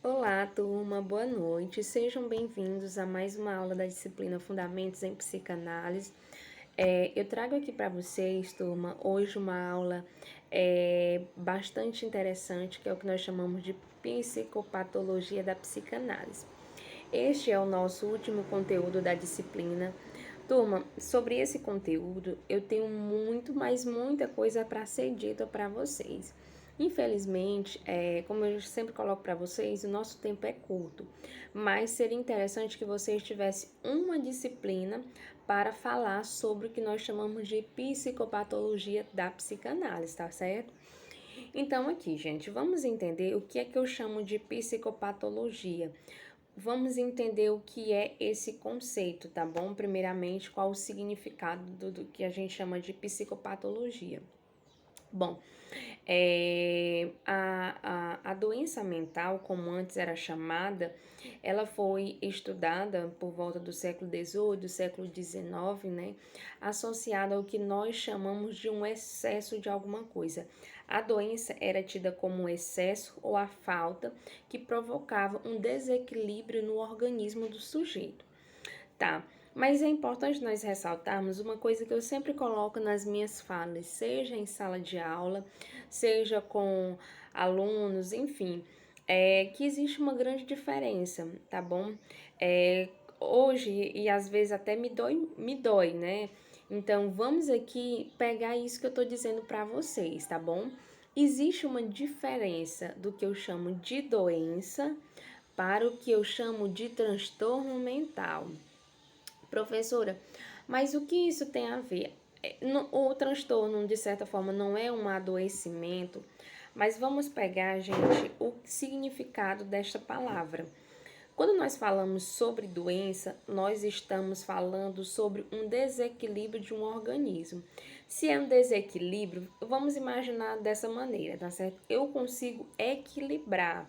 Olá, turma, boa noite. Sejam bem-vindos a mais uma aula da disciplina Fundamentos em Psicanálise. Eu trago aqui para vocês, turma, hoje uma aula bastante interessante, que é o que nós chamamos de psicopatologia da psicanálise. Este é o nosso último conteúdo da disciplina. Turma, sobre esse conteúdo, eu tenho muita coisa para ser dita para vocês. Infelizmente, como eu sempre coloco para vocês, o nosso tempo é curto, mas seria interessante que vocês tivessem uma disciplina para falar sobre o que nós chamamos de psicopatologia da psicanálise, tá certo? Então, aqui, gente, vamos entender o que é que eu chamo de psicopatologia. Vamos entender o que é esse conceito, tá bom? Primeiramente, qual o significado do que a gente chama de psicopatologia. Bom, a doença mental, como antes era chamada, ela foi estudada por volta do século XVIII, do século XIX, né? Associada ao que nós chamamos de um excesso de alguma coisa. A doença era tida como um excesso ou a falta que provocava um desequilíbrio no organismo do sujeito. Tá, mas é importante nós ressaltarmos uma coisa que eu sempre coloco nas minhas falas, seja em sala de aula, seja com alunos, enfim, que existe uma grande diferença, tá bom? Hoje, e às vezes até me dói, né? Então, vamos aqui pegar isso que eu tô dizendo para vocês, tá bom? Existe uma diferença do que eu chamo de doença para o que eu chamo de transtorno mental. Professora, mas o que isso tem a ver? O transtorno, de certa forma, não é um adoecimento, mas vamos pegar, gente, o significado desta palavra. Quando nós falamos sobre doença, nós estamos falando sobre um desequilíbrio de um organismo. Se é um desequilíbrio, vamos imaginar dessa maneira, tá certo? Eu consigo equilibrar,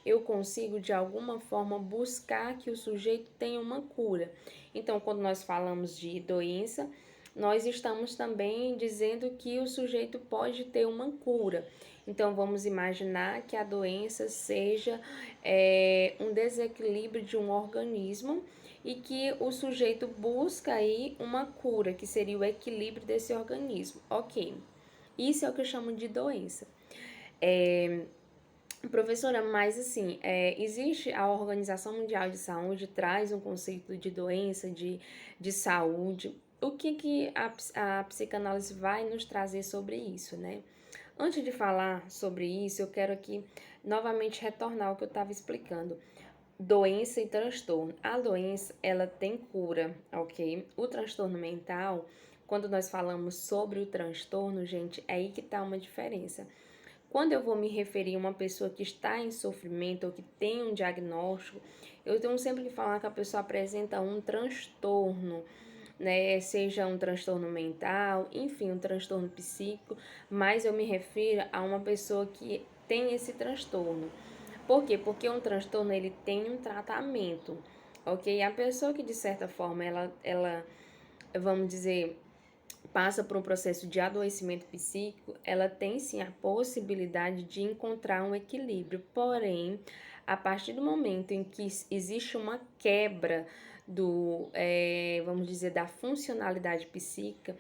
eu consigo de alguma forma buscar que o sujeito tenha uma cura. Então, quando nós falamos de doença, nós estamos também dizendo que o sujeito pode ter uma cura. Então, vamos imaginar que a doença seja um desequilíbrio de um organismo e que o sujeito busca aí uma cura, que seria o equilíbrio desse organismo. Ok, isso é o que eu chamo de doença. Professora, mas assim, existe a Organização Mundial de Saúde traz um conceito de doença, de saúde. O que a psicanálise vai nos trazer sobre isso, né? Antes de falar sobre isso, eu quero aqui novamente retornar ao que eu estava explicando. Doença e transtorno. A doença, ela tem cura, ok? O transtorno mental, quando nós falamos sobre o transtorno, gente, é aí que tá uma diferença. Quando eu vou me referir a uma pessoa que está em sofrimento ou que tem um diagnóstico, eu tenho sempre que falar que a pessoa apresenta um transtorno, né? Seja um transtorno mental, enfim, um transtorno psíquico, mas eu me refiro a uma pessoa que tem esse transtorno. Por quê? Porque um transtorno ele tem um tratamento, ok? A pessoa que de certa forma ela vamos dizer passa por um processo de adoecimento psíquico, ela tem sim a possibilidade de encontrar um equilíbrio. Porém, a partir do momento em que existe uma quebra vamos dizer, da funcionalidade psíquica,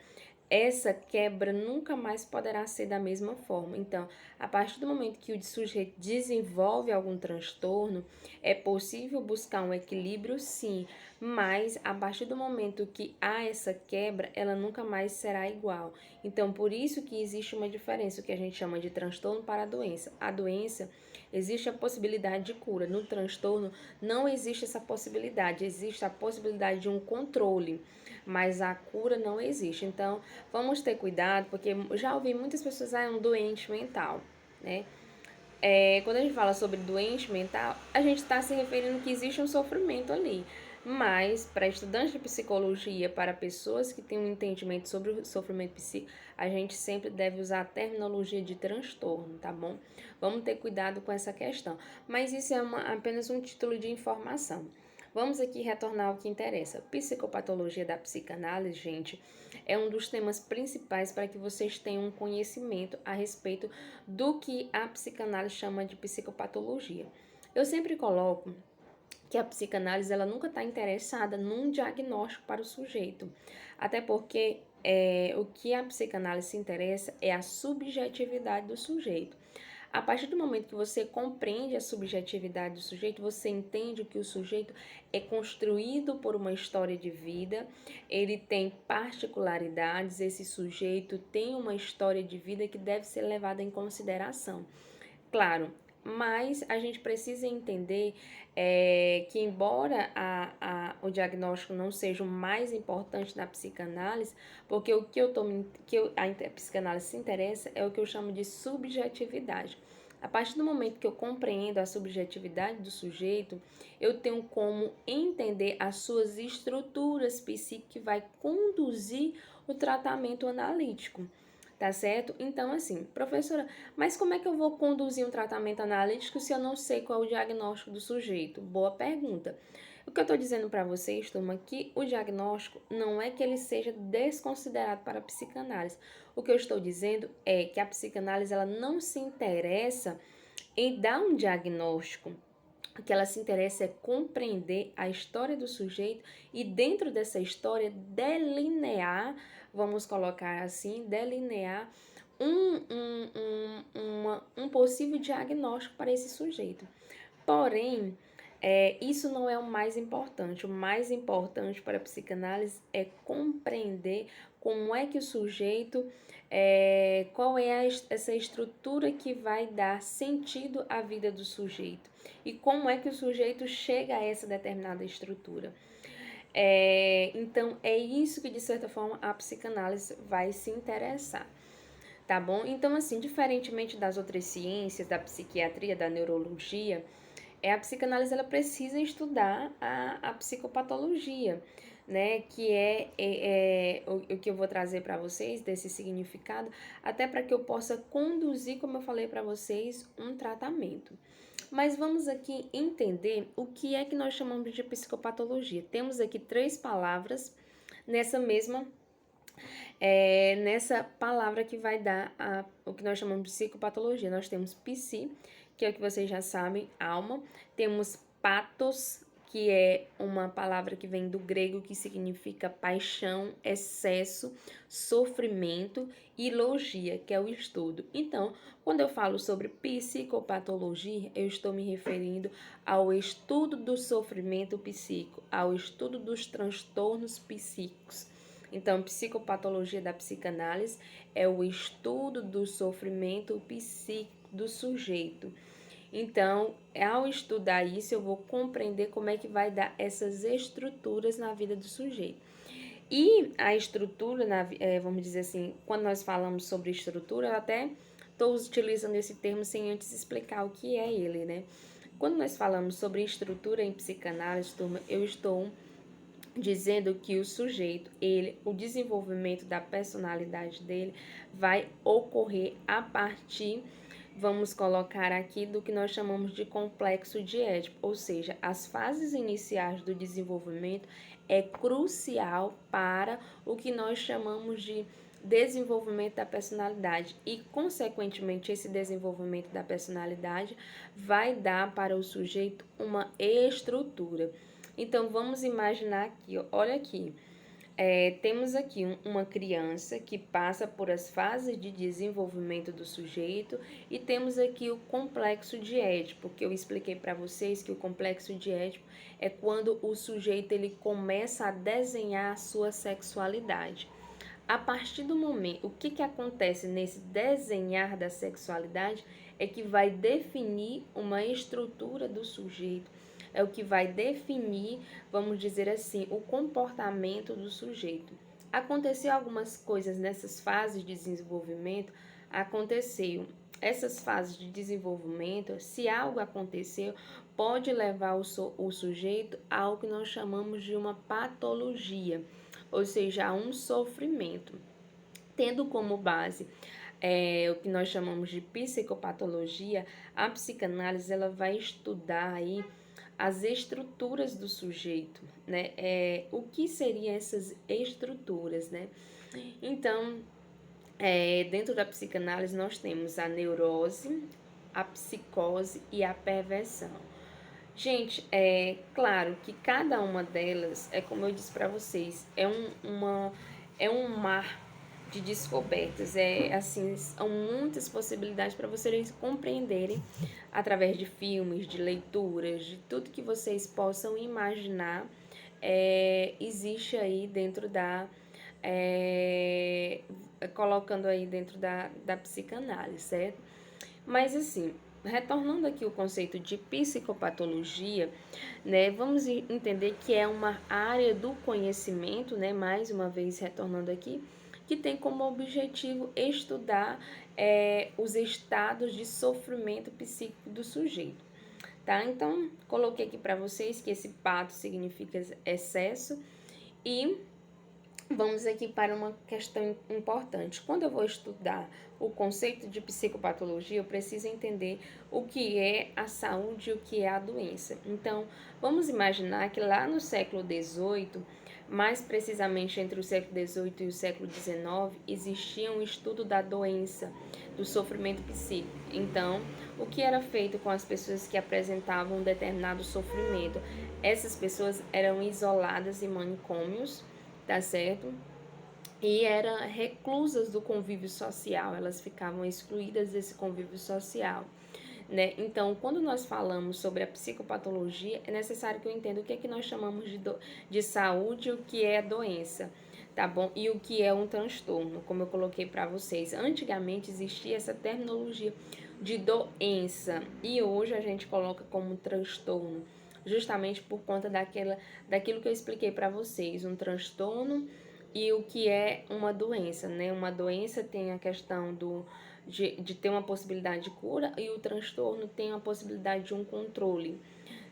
essa quebra nunca mais poderá ser da mesma forma. Então, a partir do momento que o sujeito desenvolve algum transtorno, é possível buscar um equilíbrio, sim, mas a partir do momento que há essa quebra, ela nunca mais será igual. Então, por isso que existe uma diferença, o que a gente chama de transtorno para a doença. A doença, existe a possibilidade de cura. No transtorno, não existe essa possibilidade, existe a possibilidade de um controle, mas a cura não existe. Então, vamos ter cuidado, porque já ouvi muitas pessoas, é um doente mental, né? Quando a gente fala sobre doente mental, a gente está se referindo que existe um sofrimento ali. Mas, para estudantes de psicologia, para pessoas que têm um entendimento sobre o sofrimento psíquico, a gente sempre deve usar a terminologia de transtorno, tá bom? Vamos ter cuidado com essa questão. Mas isso é apenas um título de informação. Vamos aqui retornar ao que interessa. Psicopatologia da psicanálise, gente, é um dos temas principais para que vocês tenham um conhecimento a respeito do que a psicanálise chama de psicopatologia. Eu sempre coloco que a psicanálise ela nunca está interessada num diagnóstico para o sujeito, até porque o que a psicanálise se interessa é a subjetividade do sujeito. A partir do momento que você compreende a subjetividade do sujeito, você entende que o sujeito é construído por uma história de vida, ele tem particularidades, esse sujeito tem uma história de vida que deve ser levada em consideração. Claro, mas a gente precisa entender que, embora o diagnóstico não seja o mais importante na psicanálise, porque o que a psicanálise se interessa é o que eu chamo de subjetividade. A partir do momento que eu compreendo a subjetividade do sujeito, eu tenho como entender as suas estruturas psíquicas que vai conduzir o tratamento analítico. Tá certo? Então, assim, professora, mas como é que eu vou conduzir um tratamento analítico se eu não sei qual é o diagnóstico do sujeito? Boa pergunta. O que eu estou dizendo para vocês, turma, que o diagnóstico não é que ele seja desconsiderado para a psicanálise. O que eu estou dizendo é que a psicanálise ela não se interessa em dar um diagnóstico. O que ela se interessa é compreender a história do sujeito e, dentro dessa história, delinear, vamos colocar assim, delinear um possível diagnóstico para esse sujeito. Porém, isso não é o mais importante. O mais importante para a psicanálise é compreender como é que o sujeito, qual é essa estrutura que vai dar sentido à vida do sujeito e como é que o sujeito chega a essa determinada estrutura. Então, é isso que, de certa forma, a psicanálise vai se interessar. Tá bom? Então, assim, diferentemente das outras ciências, da psiquiatria, da neurologia, a psicanálise ela precisa estudar a psicopatologia, né? Que o que eu vou trazer para vocês desse significado, até para que eu possa conduzir, como eu falei para vocês, um tratamento. Mas vamos aqui entender o que é que nós chamamos de psicopatologia. Temos aqui 3 palavras nessa palavra que vai dar o que nós chamamos de psicopatologia. Nós temos psi, que é o que vocês já sabem, alma. Temos pathos, que é uma palavra que vem do grego que significa paixão, excesso, sofrimento, e logia, que é o estudo. Então, quando eu falo sobre psicopatologia, eu estou me referindo ao estudo do sofrimento psíquico, ao estudo dos transtornos psíquicos. Então, psicopatologia da psicanálise é o estudo do sofrimento psíquico do sujeito. Então, ao estudar isso, eu vou compreender como é que vai dar essas estruturas na vida do sujeito. E a estrutura, vamos dizer assim, quando nós falamos sobre estrutura, eu até estou utilizando esse termo sem antes explicar o que é ele, né? Quando nós falamos sobre estrutura em psicanálise, turma, eu estou dizendo que o sujeito, o desenvolvimento da personalidade dele vai ocorrer a partir, vamos colocar aqui, do que nós chamamos de complexo de Édipo, ou seja, as fases iniciais do desenvolvimento é crucial para o que nós chamamos de desenvolvimento da personalidade e, consequentemente, esse desenvolvimento da personalidade vai dar para o sujeito uma estrutura. Então, vamos imaginar aqui, olha aqui, temos aqui uma criança que passa por as fases de desenvolvimento do sujeito e temos aqui o complexo de Édipo, que eu expliquei para vocês que o complexo de Édipo é quando o sujeito ele começa a desenhar a sua sexualidade. A partir do momento, o que acontece nesse desenhar da sexualidade é que vai definir uma estrutura do sujeito, é o que vai definir, vamos dizer assim, o comportamento do sujeito. Aconteceu algumas coisas nessas fases de desenvolvimento, aconteceu. Essas fases de desenvolvimento, se algo aconteceu, pode levar o sujeito ao que nós chamamos de uma patologia, ou seja, a um sofrimento, tendo como base o que nós chamamos de psicopatologia. A psicanálise ela vai estudar aí as estruturas do sujeito, né? O que seriam essas estruturas, né? Então, dentro da psicanálise nós temos a neurose, a psicose e a perversão. Gente, é claro que cada uma delas, é como eu disse para vocês, é um mar de descobertas. É assim, são muitas possibilidades para vocês compreenderem através de filmes, de leituras, de tudo que vocês possam imaginar. Existe aí dentro é, colocando aí dentro da psicanálise, certo? Mas assim, retornando aqui o conceito de psicopatologia, né, vamos entender que é uma área do conhecimento, né, mais uma vez retornando aqui, que tem como objetivo estudar os estados de sofrimento psíquico do sujeito. Tá? Então, coloquei aqui para vocês que esse pato significa excesso e vamos aqui para uma questão importante. Quando eu vou estudar o conceito de psicopatologia, eu preciso entender o que é a saúde e o que é a doença. Então, vamos imaginar que lá no século XVIII, mais precisamente entre o século XVIII e o século XIX, existia um estudo da doença, do sofrimento psíquico. Então, o que era feito com as pessoas que apresentavam um determinado sofrimento? Essas pessoas eram isoladas em manicômios, tá certo? E eram reclusas do convívio social, elas ficavam excluídas desse convívio social, né? Então, quando nós falamos sobre a psicopatologia, é necessário que eu entenda o que é que nós chamamos de saúde, o que é doença, tá bom? E o que é um transtorno, como eu coloquei para vocês. Antigamente existia essa terminologia de doença e hoje a gente coloca como transtorno, justamente por conta daquilo que eu expliquei para vocês, um transtorno e o que é uma doença, né? Uma doença tem a questão de ter uma possibilidade de cura e o transtorno tem a possibilidade de um controle,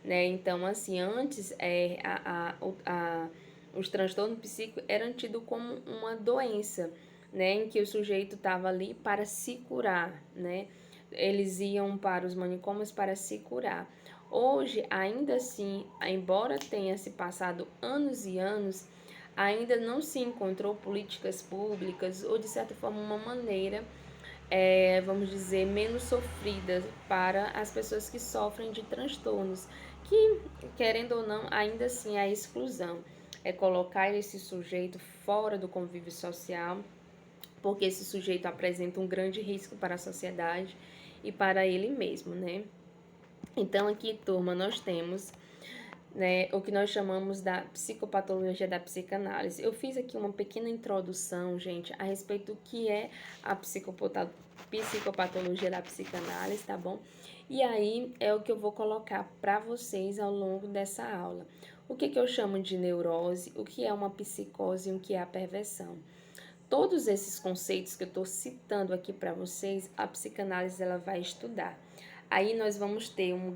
né? Então, assim, antes os transtornos psíquicos eram tidos como uma doença, né? Em que o sujeito estava ali para se curar, né? Eles iam para os manicômios para se curar. Hoje, ainda assim, embora tenha se passado anos e anos, ainda não se encontrou políticas públicas ou, de certa forma, uma maneira, vamos dizer, menos sofrida para as pessoas que sofrem de transtornos, que, querendo ou não, ainda assim a exclusão é colocar esse sujeito fora do convívio social, porque esse sujeito apresenta um grande risco para a sociedade e para ele mesmo, né? Então, aqui, turma, nós temos, né, o que nós chamamos da psicopatologia da psicanálise. Eu fiz aqui uma pequena introdução, gente, a respeito do que é a psicopatologia da psicanálise, tá bom? E aí é o que eu vou colocar para vocês ao longo dessa aula. O que eu chamo de neurose, o que é uma psicose e o que é a perversão. Todos esses conceitos que eu estou citando aqui para vocês, a psicanálise ela vai estudar. Aí nós vamos ter um